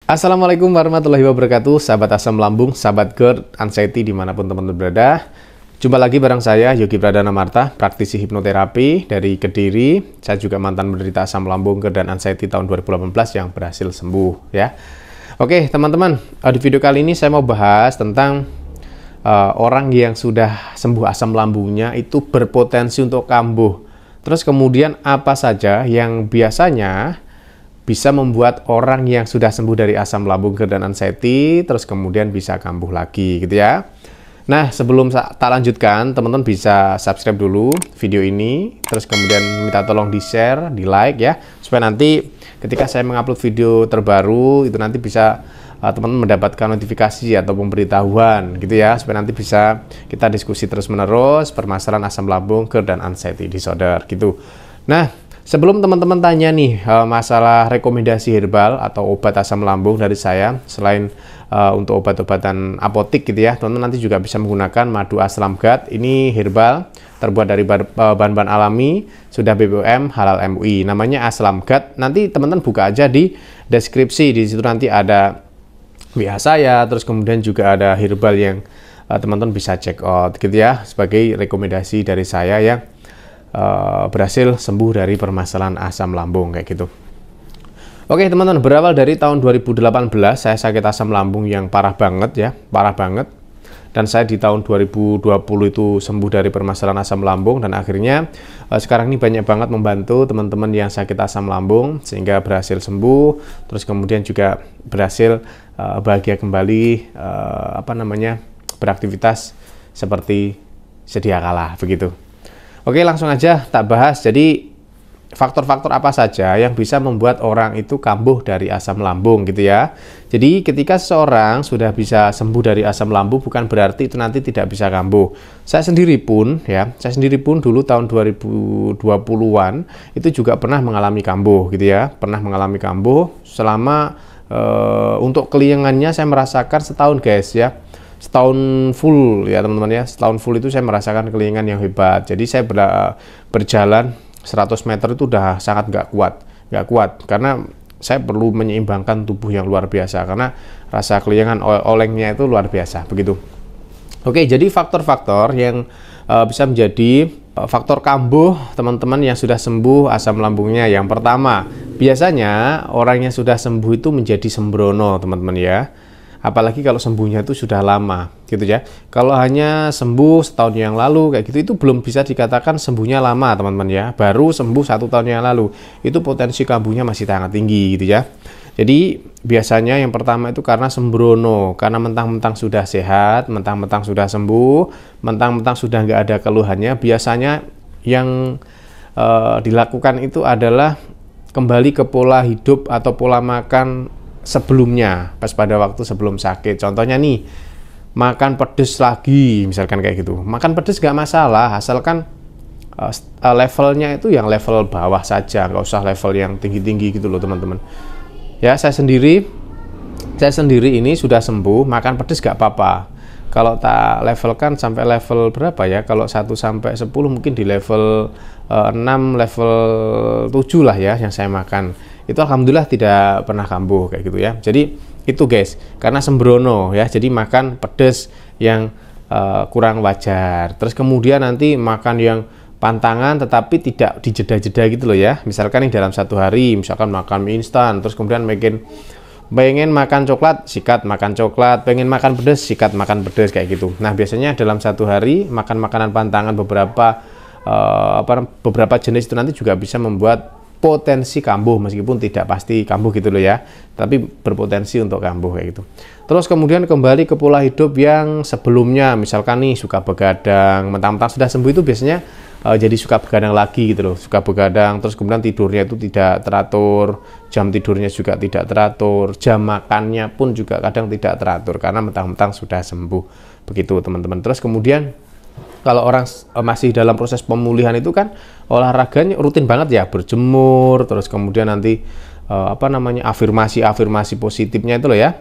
Assalamualaikum warahmatullahi wabarakatuh, sahabat asam lambung, sahabat GERD, anxiety dimanapun teman-teman berada. Jumpa lagi bareng saya, Yogi Pradana Marta, praktisi hipnoterapi dari Kediri. Saya juga mantan menderita asam lambung, GERD, dan anxiety tahun 2018 yang berhasil sembuh ya. Oke teman-teman, di video kali ini saya mau bahas tentang orang yang sudah sembuh asam lambungnya itu berpotensi untuk kambuh. Terus kemudian apa saja yang biasanya bisa membuat orang yang sudah sembuh dari asam lambung, GERD, dan anxiety terus kemudian bisa kambuh lagi gitu ya. Nah, sebelum tak lanjutkan, teman-teman bisa subscribe dulu video ini, terus kemudian minta tolong di-share, di-like ya, supaya nanti ketika saya mengupload video terbaru itu nanti bisa teman-teman mendapatkan notifikasi atau pemberitahuan gitu ya, supaya nanti bisa kita diskusi terus-menerus permasalahan asam lambung, GERD, dan anxiety disorder gitu. Nah, sebelum teman-teman tanya nih masalah rekomendasi herbal atau obat asam lambung dari saya, selain untuk obat-obatan apotik gitu ya, teman-teman nanti juga bisa menggunakan madu aslamgat. Ini herbal, terbuat dari bahan-bahan alami, sudah BPOM, halal MUI. Namanya aslamgat. Nanti teman-teman buka aja di deskripsi, di situ nanti ada WA saya, terus kemudian juga ada herbal yang teman-teman bisa check out gitu ya, sebagai rekomendasi dari saya yang berhasil sembuh dari permasalahan asam lambung kayak gitu. Oke teman-teman, berawal dari tahun 2018 saya sakit asam lambung yang parah banget ya, parah banget. Dan saya di tahun 2020 itu sembuh dari permasalahan asam lambung, dan akhirnya sekarang ini banyak banget membantu teman-teman yang sakit asam lambung sehingga berhasil sembuh, terus kemudian juga berhasil bahagia kembali beraktivitas seperti sedia kala begitu. Oke, langsung aja tak bahas. Jadi faktor-faktor apa saja yang bisa membuat orang itu kambuh dari asam lambung gitu ya. Jadi ketika seseorang sudah bisa sembuh dari asam lambung bukan berarti itu nanti tidak bisa kambuh. Saya sendiri pun dulu tahun 2020-an itu juga pernah mengalami kambuh gitu ya. Pernah mengalami kambuh selama untuk kelingannya saya merasakan setahun guys ya. Setahun full ya teman-teman ya, setahun full itu saya merasakan kelingan yang hebat. Jadi saya berjalan 100 meter itu udah sangat nggak kuat karena saya perlu menyeimbangkan tubuh yang luar biasa karena rasa kelingan olengnya itu luar biasa begitu. Oke, jadi faktor-faktor yang bisa menjadi faktor kambuh teman-teman yang sudah sembuh asam lambungnya. Yang pertama, biasanya orang yang sudah sembuh itu menjadi sembrono teman-teman ya. Apalagi kalau sembuhnya itu sudah lama gitu ya. Kalau hanya sembuh setahun yang lalu kayak gitu, itu belum bisa dikatakan sembuhnya lama teman-teman ya. Baru sembuh 1 tahun yang lalu, itu potensi kambuhnya masih sangat tinggi gitu ya. Jadi biasanya yang pertama itu karena sembrono, karena mentang-mentang sudah sehat, mentang-mentang sudah sembuh, mentang-mentang sudah nggak ada keluhannya. Biasanya yang dilakukan itu adalah kembali ke pola hidup atau pola makan sebelumnya, pas pada waktu sebelum sakit. Contohnya nih, makan pedes lagi misalkan kayak gitu. Makan pedes gak masalah, asalkan levelnya itu yang level bawah saja, nggak usah level yang tinggi-tinggi gitu loh teman-teman ya. Saya sendiri ini sudah sembuh, makan pedes gak apa-apa. Kalau tak levelkan sampai level berapa ya, kalau 1 sampai 10 mungkin di level 6, level 7 lah ya yang saya makan. Itu alhamdulillah tidak pernah kambuh kayak gitu ya. Jadi itu guys, karena sembrono ya, jadi makan pedes yang kurang wajar. Terus kemudian nanti makan yang pantangan tetapi tidak dijeda-jeda gitu loh ya. Misalkan nih dalam 1 hari misalkan makan mie instan, terus kemudian pengen makan coklat, sikat makan coklat, pengen makan pedes, sikat makan pedes kayak gitu. Nah biasanya dalam 1 hari makan makanan pantangan beberapa jenis itu nanti juga bisa membuat potensi kambuh, meskipun tidak pasti kambuh gitu loh ya, tapi berpotensi untuk kambuh kayak gitu. Terus kemudian kembali ke pola hidup yang sebelumnya, misalkan nih suka begadang, mentang-mentang sudah sembuh itu biasanya jadi suka begadang lagi gitu loh, suka begadang, terus kemudian tidurnya itu tidak teratur, jam tidurnya juga tidak teratur, jam makannya pun juga kadang tidak teratur karena mentang-mentang sudah sembuh begitu teman-teman. Terus kemudian kalau orang masih dalam proses pemulihan itu kan olahraganya rutin banget ya, berjemur, terus kemudian nanti afirmasi positifnya itu loh ya,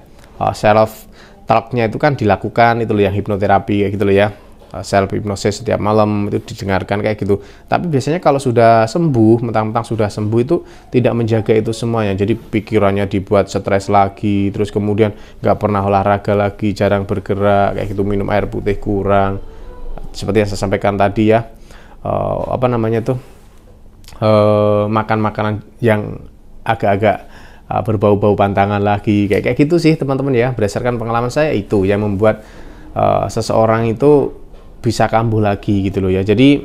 self talknya itu kan dilakukan itu loh yang hipnoterapi kayak gitu loh ya. self hypnosis setiap malam itu didengarkan kayak gitu. Tapi biasanya kalau sudah sembuh, mentang-mentang sudah sembuh itu tidak menjaga itu semuanya. Jadi pikirannya dibuat stres lagi, terus kemudian nggak pernah olahraga lagi, jarang bergerak kayak gitu, minum air putih kurang. Seperti yang saya sampaikan tadi ya, makan makanan yang agak-agak berbau-bau pantangan lagi kayak gitu sih teman-teman ya. Berdasarkan pengalaman saya itu yang membuat seseorang itu bisa kambuh lagi gitu loh ya. Jadi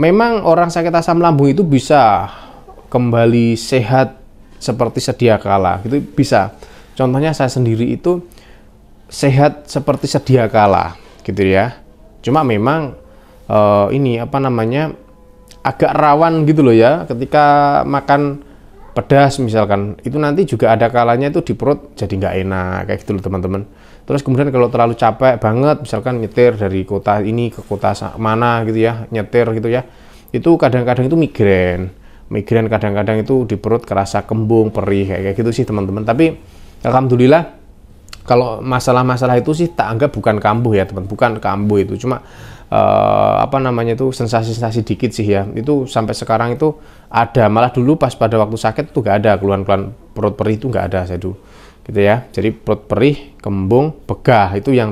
memang orang sakit asam lambung itu bisa kembali sehat seperti sedia kala gitu, bisa. Contohnya saya sendiri itu sehat seperti sedia kala gitu ya. Cuma memang agak rawan gitu loh ya ketika makan pedas misalkan, itu nanti juga ada kalanya itu di perut jadi nggak enak kayak gitu loh teman-teman. Terus kemudian kalau terlalu capek banget, misalkan nyetir dari kota ini ke kota mana gitu ya, nyetir gitu ya, itu kadang-kadang itu migrain kadang-kadang itu di perut kerasa kembung, perih kayak gitu sih teman-teman. Tapi alhamdulillah kalau masalah-masalah itu sih tak anggap bukan kambuh ya teman, bukan kambuh itu, cuma itu sensasi-sensasi dikit sih ya. Itu sampai sekarang itu ada, malah dulu pas pada waktu sakit tuh gak ada keluhan-keluhan perut perih, itu gak ada saya dulu gitu ya. Jadi perut perih, kembung, begah itu yang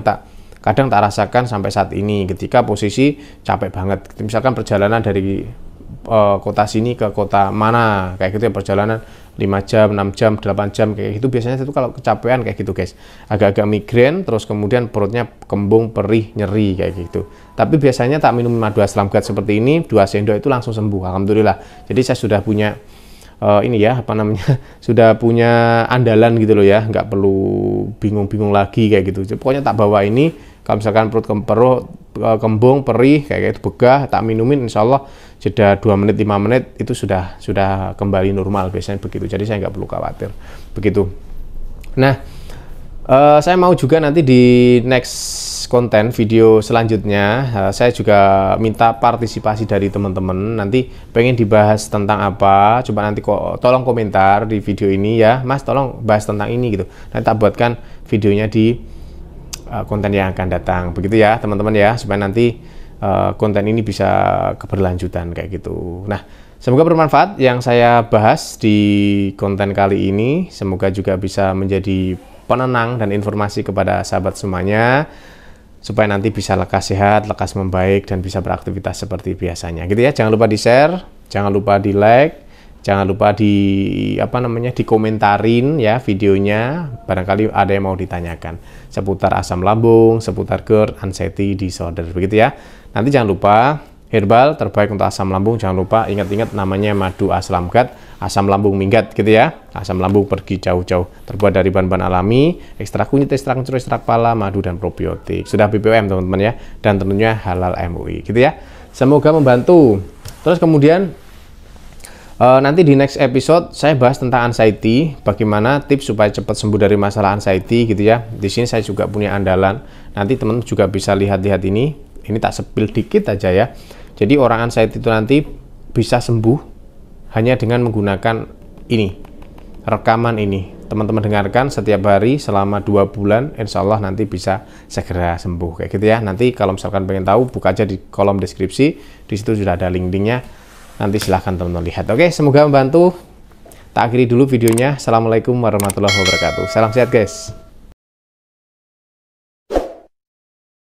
kadang tak rasakan sampai saat ini ketika posisi capek banget. Misalkan perjalanan dari kota sini ke kota mana kayak gitu ya, perjalanan 5 jam, 6 jam, 8 jam kayak gitu, biasanya itu kalau kecapean kayak gitu guys, agak-agak migrain, terus kemudian perutnya kembung, perih, nyeri kayak gitu. Tapi biasanya tak minum madu asam gut seperti ini 2 sendok itu langsung sembuh alhamdulillah. Jadi saya sudah punya sudah punya andalan gitu loh ya, nggak perlu bingung-bingung lagi kayak gitu. Pokoknya tak bawa ini, kalau misalkan perut kembung, perih kayak gitu, begah, tak minumin, insya Allah jeda 2 menit 5 menit itu sudah kembali normal biasanya begitu. Jadi saya nggak perlu khawatir begitu. Nah, saya mau juga nanti di next konten video selanjutnya saya juga minta partisipasi dari teman-teman. Nanti pengen dibahas tentang apa, coba nanti tolong komentar di video ini ya, Mas tolong bahas tentang ini gitu. Nanti tak buatkan videonya di konten yang akan datang begitu ya teman-teman ya, supaya nanti konten ini bisa keberlanjutan kayak gitu. Nah, semoga bermanfaat yang saya bahas di konten kali ini. Semoga juga bisa menjadi penenang dan informasi kepada sahabat semuanya, supaya nanti bisa lekas sehat, lekas membaik, dan bisa beraktivitas seperti biasanya gitu ya. Jangan lupa di-share, jangan lupa di-like, jangan lupa dikomentarin ya videonya, barangkali ada yang mau ditanyakan seputar asam lambung, seputar GERD, anxiety disorder begitu ya. Nanti jangan lupa herbal terbaik untuk asam lambung, jangan lupa ingat-ingat namanya madu asam gut, asam lambung minggat gitu ya. Asam lambung pergi jauh-jauh, terbuat dari bahan-bahan alami, ekstrak kunyit, ekstrak kencur, ekstrak pala, madu, dan probiotik. Sudah BPOM teman-teman ya, dan tentunya halal MUI gitu ya. Semoga membantu. Terus kemudian nanti di next episode saya bahas tentang anxiety, bagaimana tips supaya cepat sembuh dari masalah anxiety gitu ya. Di sini saya juga punya andalan. Nanti teman-teman juga bisa lihat-lihat ini tak sepil dikit aja ya. Jadi orang anxiety itu nanti bisa sembuh hanya dengan menggunakan ini, rekaman ini. Teman-teman dengarkan setiap hari selama 2 bulan, insya Allah nanti bisa segera sembuh kayak gitu ya. Nanti kalau misalkan pengen tahu, buka aja di kolom deskripsi, di situ sudah ada link-linknya. Nanti silahkan teman-teman lihat. Oke, semoga membantu. Tak akhiri dulu videonya. Assalamualaikum warahmatullahi wabarakatuh. Salam sehat guys.